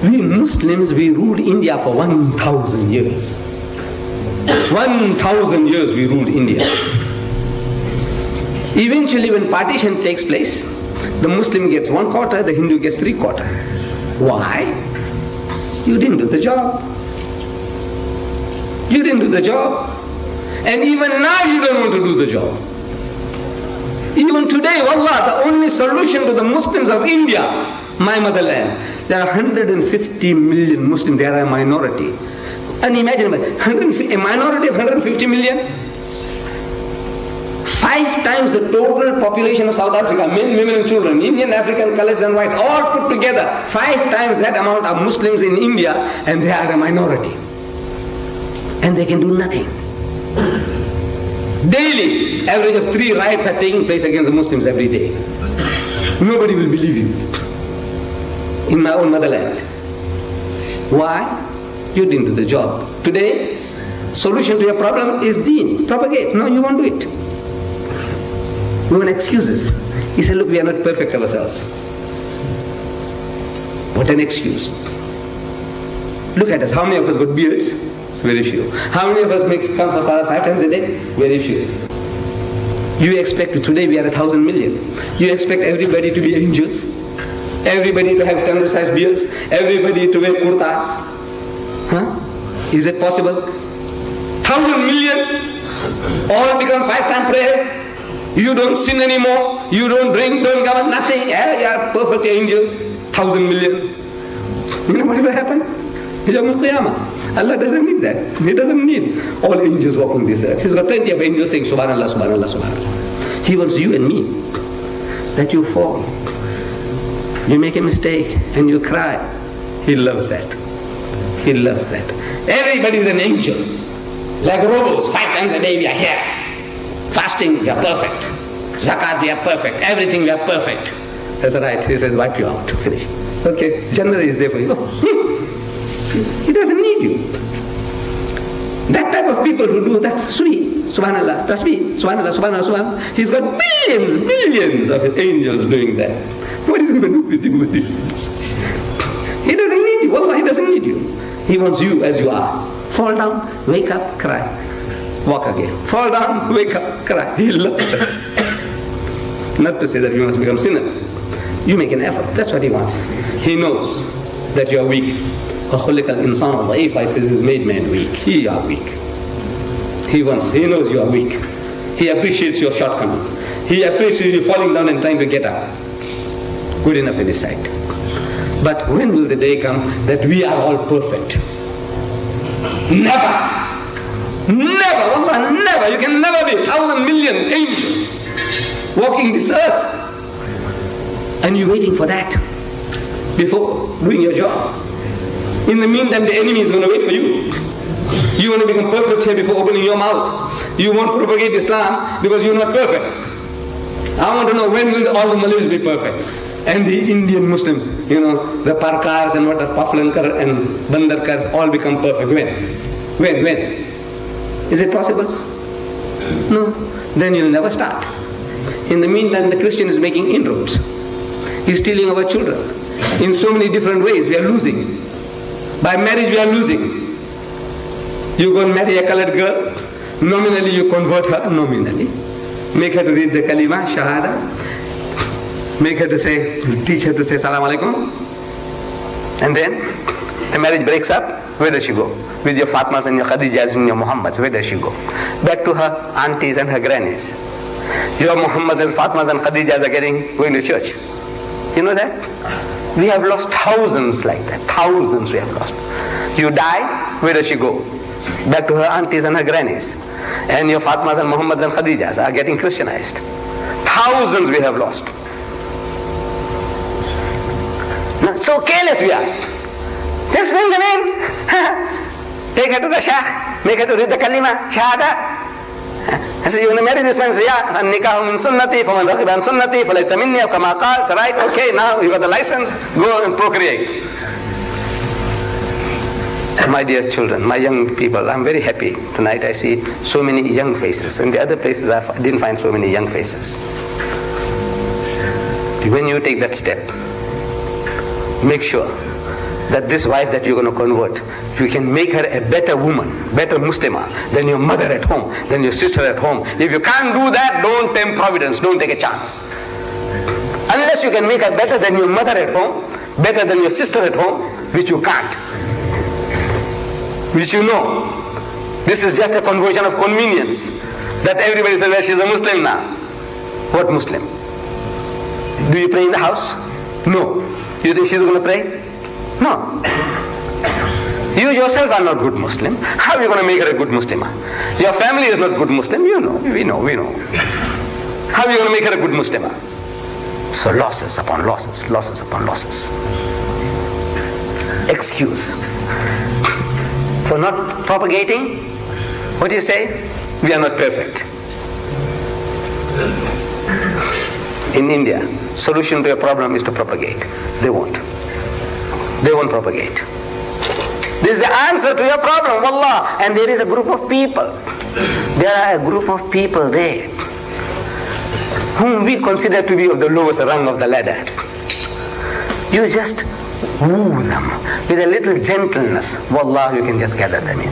We Muslims, we ruled India for 1,000 years. 1,000 years we ruled India. Eventually when partition takes place, the Muslim gets 1/4, the Hindu gets 3/4. Why? You didn't do the job. You didn't do the job. And even now you don't want to do the job. Even today, wallah, the only solution to the Muslims of India, my motherland, there are 150 million Muslims, they are a minority. Unimaginable. A minority of 150 million? 5 times the total population of South Africa, men, women and children, Indian, African, coloreds and whites, all put together, 5 times that amount of Muslims in India, and they are a minority. And they can do nothing. Daily, average of 3 riots are taking place against the Muslims every day. Nobody will believe you. In my own motherland. Why? You didn't do the job. Today, solution to your problem is deen. Propagate. No, you won't do it. You want excuses. He said, look, we are not perfect ourselves. What an excuse. Look at us. How many of us got beards? It's very few. How many of us come for Salah 5 times a day? Very few. You expect, today we are 1,000 million. You expect everybody to be angels? Everybody to have standard-sized beards? Everybody to wear kurtas? Huh? Is it possible? 1,000 million? All become 5-time prayers? You don't sin anymore? You don't drink, don't govern, nothing? You are perfect angels? 1,000 million? You know what will happen? Yawm al-Qiyamah. Allah doesn't need that. He doesn't need all angels walking this earth. He's got plenty of angels saying Subhanallah, Subhanallah, Subhanallah. He wants you and me, that you fall. You make a mistake and you cry. He loves that. He loves that. Everybody is an angel. Like robots, 5 times a day we are here. Fasting, we are perfect. Zakat, we are perfect. Everything, we are perfect. That's right. He says, wipe you out. Finish. Okay, Jannah is there for you. He doesn't need you. That type of people who do that, sweet, subhanallah, tasbih, subhanallah, subhanallah, subhanallah. He's got billions of angels doing that. What is he going to do with you? He doesn't need you. Wallah, he doesn't need you. He wants you as you are. Fall down, wake up, cry. Walk again. Fall down, wake up, cry. He loves that. Not to say that you must become sinners. You make an effort. That's what he wants. He knows that you are weak. وَخُلِّقَ الْإِنسَانُ ضَعِيفًا. He says he's made man weak. You are weak. He knows you are weak. He appreciates your shortcomings. He appreciates you falling down and trying to get up. Good enough in his sight. But when will the day come that we are all perfect? Never. Never. Wallah, never. You can never be 1,000 million angels walking this earth. And you're waiting for that before doing your job. In the meantime, the enemy is going to wait for you. You want to become perfect here before opening your mouth. You want to propagate Islam because you're not perfect. I want to know, when will all the Malays be perfect? And the Indian Muslims, the Parkars and Paflankar and Bandarkars all become perfect. When? Is it possible? No. Then you'll never start. In the meantime, the Christian is making inroads. He's stealing our children. In so many different ways, we are losing. By marriage, we are losing. You go and marry a colored girl, nominally you convert her, nominally. Make her to read the kalima, shahada. Make her to teach her to say salam alaikum. And then the marriage breaks up. Where does she go? With your Fatmas and your Khadijas and your Muhammads, where does she go? Back to her aunties and her grannies. Your Muhammads and Fatmas and Khadijas are going to church. You know that? We have lost thousands like that. Thousands we have lost. You die, where does she go? Back to her aunties and her grannies. And your Fatmas and Muhammads and Khadijas are getting Christianized. Thousands we have lost. So careless we are. Just bring them in. Take her to the Sheikh. Make her to read the kalima, shahada. I said, you want to marry this man? Say, yeah, nikahu min sunnati, faman raghiba an sunnati, falaysa minni, aw kama qal. So right, okay, now you got the license, go and procreate. My dear children, my young people, I'm very happy. Tonight I see so many young faces. In the other places I didn't find so many young faces. When you take that step, make sure that this wife that you're going to convert, you can make her a better woman, better Muslimah than your mother at home, than your sister at home. If you can't do that, don't tempt providence, don't take a chance. Unless you can make her better than your mother at home, better than your sister at home, which you can't, which you know. This is just a conversion of convenience, that everybody says, well, she's a Muslim now. What Muslim? Do you pray in the house? No. You think she's going to pray? No. You yourself are not good Muslim. How are you going to make her a good Muslimah? Your family is not good Muslim. You know, we know. How are you going to make her a good Muslimah? So losses upon losses, losses upon losses. Excuse for not propagating. What do you say? We are not perfect. In India, solution to a problem is to propagate. They won't. They won't propagate. This is the answer to your problem, wallah. And there is a group of people. There are a group of people there whom we consider to be of the lowest rung of the ladder. You just woo them with a little gentleness. Wallah, you can just gather them in.